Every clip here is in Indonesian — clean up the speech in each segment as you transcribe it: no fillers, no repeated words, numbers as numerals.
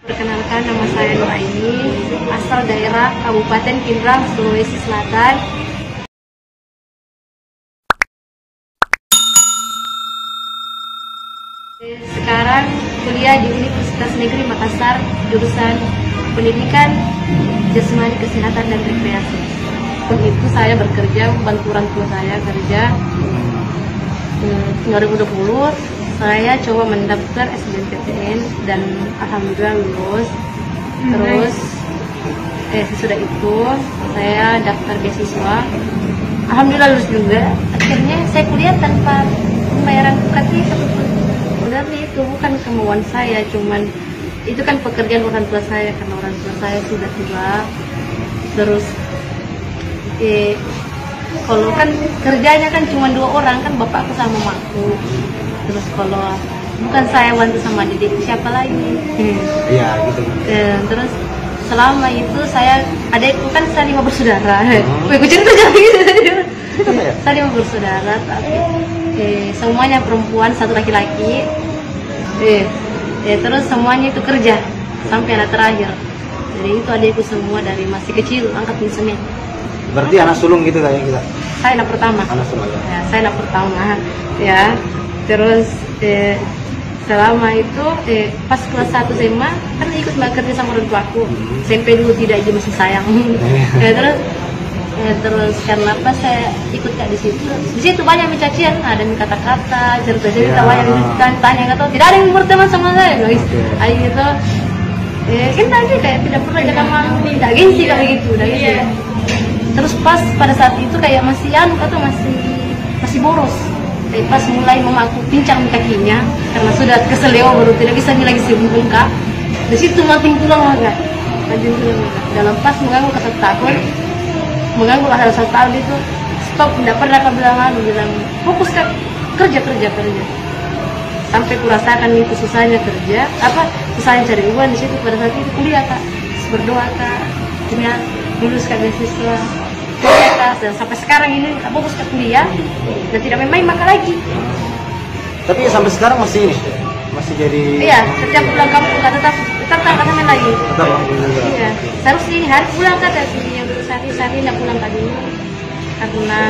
Perkenalkan, nama saya Nuraini, asal daerah Kabupaten Pindrang, Sulawesi Selatan. Sekarang kuliah di Universitas Negeri Makassar, jurusan Pendidikan Jasmani, Kesehatan dan Rekreasi. Untuk itu saya bekerja, bantu orang tua saya kerja. 2020 saya coba mendaftar SBMPTN dan alhamdulillah lulus. Terus sesudah itu saya daftar beasiswa, alhamdulillah lulus juga. Akhirnya saya kuliah tanpa pembayaran UKT. Sebenarnya itu bukan kemauan saya, cuman itu kan pekerjaan orang tua saya karena orang tua saya sudah tua. Terus kalau kan kerjanya kan cuma 2 orang, kan bapakku sama mamaku. Terus kalau bukan saya bantu sama adik, siapa lagi? Iya gitu. Terus selama itu adikku kan saya 5 bersaudara. Aku cerita jadi saya 5 bersaudara, tapi semuanya perempuan, 1 laki-laki. Terus semuanya itu kerja sampai anak terakhir. Jadi itu adikku semua dari masih kecil angkat semen. Berarti anak sulung gitu kayak kita? Saya anak pertama. Anak sulung ya? Saya anak pertama ya. Terus selama itu pas kelas 1 SMA kan ikut kerja sama orang tuaku. SMP dulu tidak, aja masih sayang. Terus karena apa saya ikut di situ. Di situ banyak mencacian, ada kata-kata, cerita-cerita banyak tanya nggak tahu, tidak ada yang berteman sama saya, guys. Ayo gitu. Kan tadi kayak tidak pernah jaga malu, tidak gengsi kayak gitu, udah gitu. Terus pas pada saat itu kayak masih masih boros. Pas mulai mamaku pincang kakinya karena sudah keseleo, baru tidak bisa lagi bungkak. Di situ makin tulang agak. Dalam pas mengganggu ke 1 tahun, mengganggu lah 1 tahun itu stop, tidak pernah bilang fokus ke kerja. Sampai kurasakan itu susahnya kerja, susahnya cari uang di situ. Pada saat itu kuliah Kak, berdoa Kak, punya lulus Kak beasiswa. Dan sampai sekarang ini fokus ke kuliah dan tidak main-main maka lagi. Tapi sampai sekarang masih jadi. Iya, setiap pulang kampung tetap main lagi. Tetap juga. Iya, terus ini hari pulang kan dari yang sehari tidak pulang tadi karena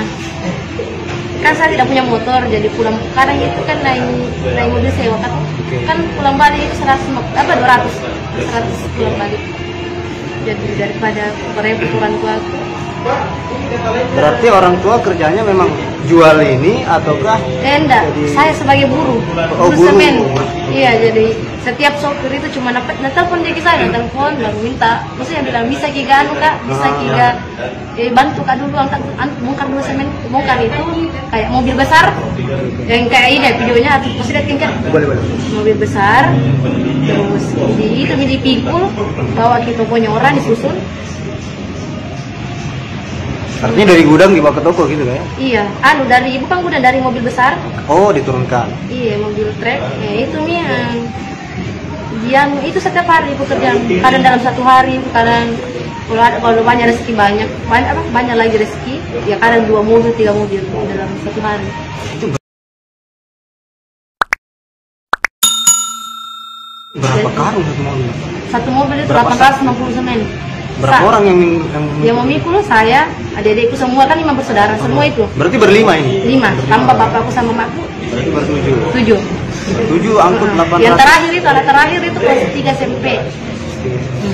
kan saya tidak punya motor, jadi pulang kadang itu kan naik mobil sewa kan. Kan pulang balik itu 200 pulang balik. Jadi daripada merepot orang tua. Berarti orang tua kerjanya memang jual ini ataukah? Enggak, saya sebagai buruh semen. Iya, jadi setiap sopir itu cuma telepon dia ke saya, telepon baru minta. Maksudnya bilang bisa kiga Kak, bisa kiga bantu Kak dulu bongkar dulu semen. Bongkar itu kayak mobil besar yang kayak ini videonya, atau pasti lihat kan? Boleh. Mobil besar, terus dipikul, bawa ke tokonya orang, disusun. Artinya dari gudang dibawa ke toko gitu kan? Iya, bukan gudang, dari mobil besar. Oh, diturunkan. Iya, mobil truk. Itu nih yang itu setiap hari pekerjaan. Kadang dalam 1 hari, kadang kalau banyak rezeki banyak lagi rezeki. Ya kadang 2 mobil, 3 mobil dalam 1 hari. Berapa karung satu mobil? Satu mobil itu 860 semen. Berapa orang yang memikul? Saya, adik-adikku semua kan 5 bersaudara, semua itu. Berarti berlima ini? 5, tambah bapakku sama makku. Berarti ber-7. 7 angkut 800. Yang anak terakhir itu kelas 3 SMP.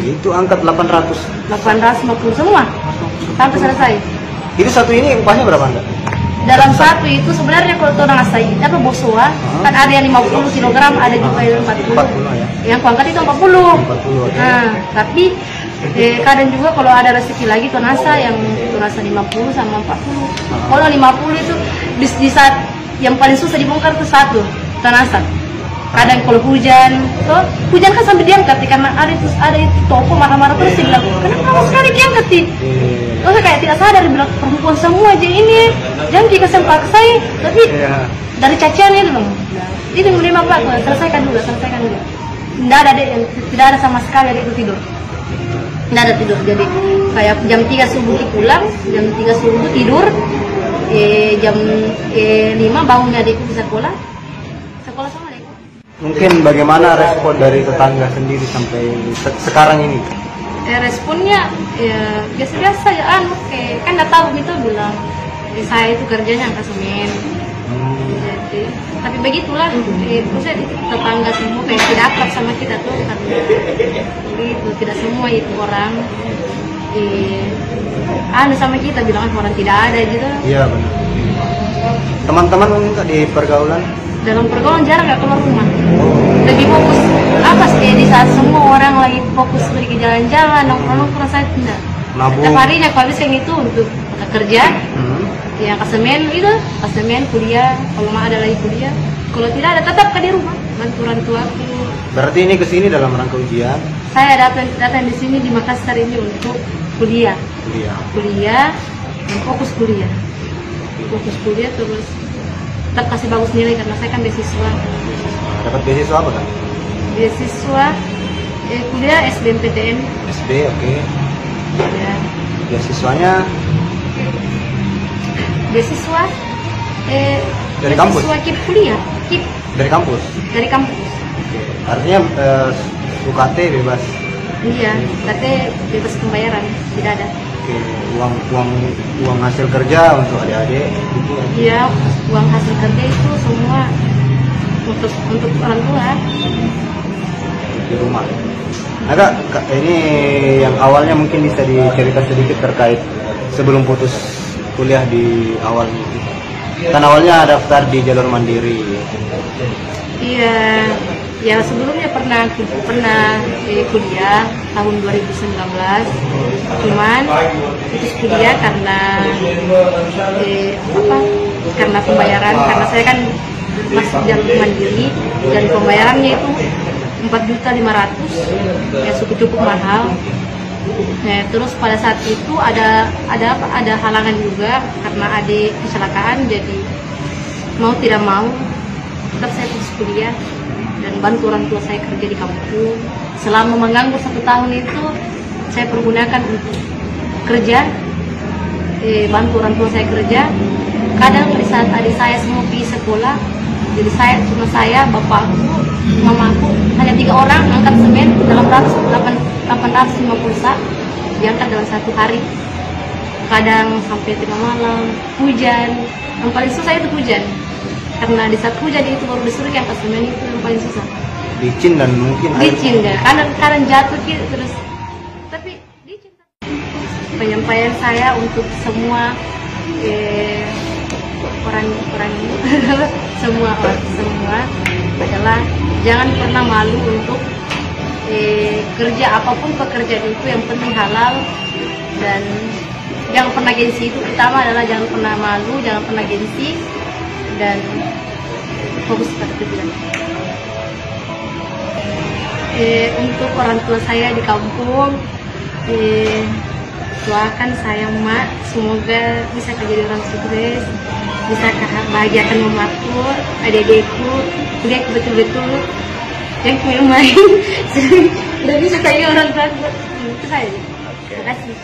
Itu angkat 850 semua sampai selesai. Itu satu ini upahnya berapa Anda? Dalam satu itu sebenarnya kalau tuh ngasai bosoa kan ada yang 50 kg, ada juga yang 40 ya? Yang kuangkat itu 40. Tapi kadang juga kalau ada rezeki lagi tuh nasa 50 sama 40. Kalau 50 itu di saat yang paling susah dibongkar tuh satu nasa. Kadang kalau hujan kan sampai diangkat karena ada itu toko marah-marah terus dia bilang, kenapa kamu sekali diangkat sih? Terus kayak tidak sadar, bilang perempuan semua aja ini, jangan dikasih paksa tapi dari cacian itu loh. Itu menerima Pak, selesaikan dulu. Tidak ada sama sekali ada itu tidur. Tidak ada tidur, jadi kayak jam 3 subuh pulang, jam 3 subuh tidur, jam 5 bangunnya adikku bisa sekolah sama adikku. Mungkin bagaimana respon dari tetangga sendiri sampai sekarang ini? Responnya ya biasa-biasa ya, kayak kan nggak tahu gitu bilang saya itu kerjanya angkat semen. Jadi, tapi begitulah, maksudnya tetangga semua kayak tidak akrab sama kita tuh karena begitu, tidak semua itu orang sama kita bilang orang tidak ada gitu. Iya benar. Teman-teman enggak di pergaulan? Dalam pergaulan jarang nggak keluar rumah, lebih fokus apa sih di saat semua orang lagi fokus pergi jalan-jalan nongkrong saya tidak. Setiap harinya kalau bisa itu untuk kerja, ya kasemen itu, kasemen kuliah, kalau mau ada lagi kuliah, kalau tidak ada tetap di rumah bantu orang tuaku. Berarti ini kesini dalam rangka ujian? Saya datang di sini di Makassar ini untuk kuliah, fokus kuliah terus tetap kasih bagus nilai karena saya kan beasiswa. Dapat beasiswa apa kan? Beasiswa kuliah SBMPTN. SB, oke. Ya. Beasiswanya? Beasiswa dari kampus? Beasiswa KIP kuliah, KIP. Dari kampus? Dari kampus. Artinya UKT bebas? Iya, UKT bebas pembayaran, tidak ada. Oke, uang hasil kerja untuk adik-adik? Iya, uang hasil kerja itu semua untuk orang tua. Di rumah. Nah Kak, ini yang awalnya mungkin bisa dicerita sedikit terkait sebelum putus kuliah di awal. Kan awalnya daftar di jalur mandiri. Iya, ya sebelumnya pernah kuliah tahun 2019. Cuman putus kuliah karena karena pembayaran, karena saya kan masih jalur mandiri dan pembayarannya itu 4.500.000, ya cukup mahal. Nah, terus pada saat itu ada halangan juga karena adik kecelakaan, jadi mau tidak mau tetap saya terus kuliah dan bantu orang tua saya kerja di kampung. Selama menganggur 1 tahun itu saya pergunakan untuk kerja, bantu orang tua saya kerja. Kadang di saat adik saya semua pergi sekolah, jadi cuma saya, bapakku, mamaku, hanya 3 orang angkat semen dalam 850 sak, diangkat dalam 1 hari. Kadang sampai tengah malam, hujan. Yang paling susah itu hujan, karena di saat hujan itu baru disuruh angkat semen, itu yang paling susah. Licin dan mungkin licin ya, kadang jatuh gitu terus. Tapi licin. Penyampaian saya untuk semua orang semua adalah jangan pernah malu untuk kerja apapun pekerjaan itu, yang penting halal, dan jangan pernah gengsi. Itu pertama adalah jangan pernah malu, jangan pernah gengsi, dan fokus pada tujuan. Untuk orang tua saya di kampung, doakan saya Mak, semoga bisa jadi orang sukses, bisa bahagiakan mamaku, adik-adikku, kuliah betul-betul yang main-main, udah bisa tanya orang tua, itu saja. Terima kasih.